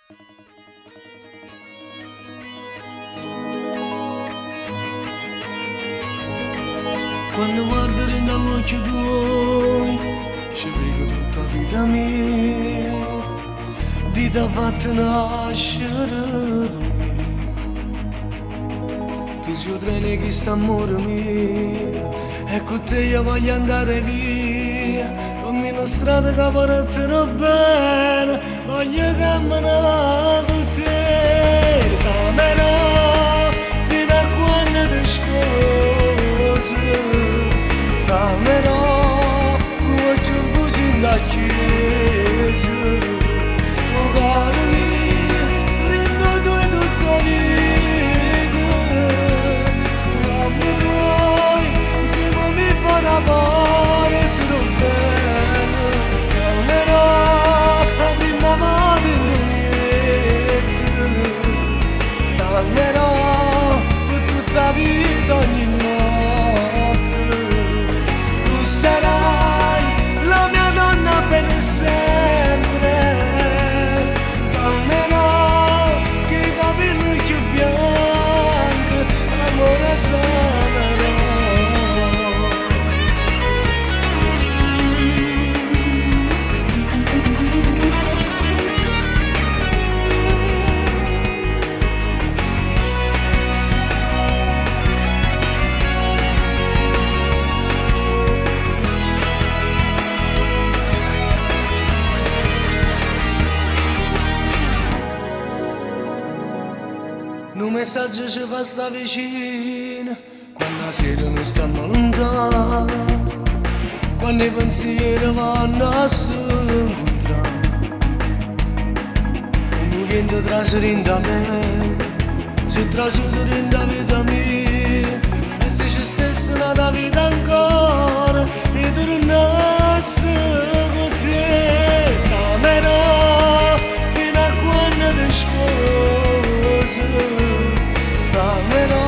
Quando guardo dall'occhio tuoi, ci vedo tutta la vita mia, di ti ha fatto nascere per me. Tu sei il treno che sta amore mio, e con te io voglio andare via, come una strada che partono bene, voglio camminare con te. T'amerò fino a quando ti sposo, t'amerò come giungo sin da chiesa. Oh caro mio, rendo tu e tutta la vita, mamma tuoi, insieme mi fa una parte bene. T'amerò la prima volta in niente, t'amerò per tutta la vita ogni notte. Tu sarai la mia donna per sempre, t'amerò che i capelli più bianchi, amore t'amerò. Un messaggio ci fa sta vicino, quando la sera mi stanno lontano, quando i pensieri vanno a s'incontrare. Un vento trascinta me, si trasciuta dentro la vita mia, e se ci stesse una vita ancora, e tornassi con te. T'amerò fino a quando ti sposo, t'amerò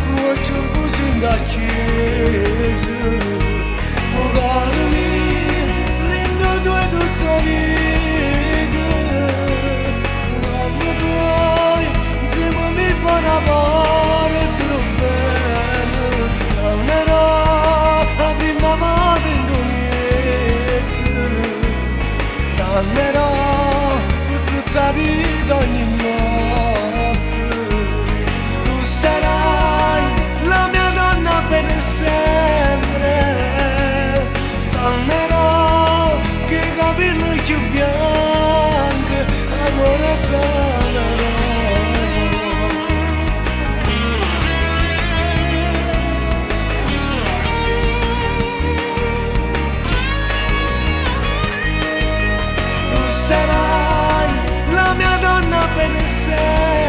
come giungo sin da chiesa. Oh caro mio, rendo tu e tutta la vita, mamma tuoi, insieme mi fa una parte bene. T'amerò la prima volta in niente, t'amerò per tutta la vita ogni notte. Tu sarai la mia donna per sempre, t'amerò che i capelli più bianchi, amore t'amerò. Tu sarai la mia donna per sempre,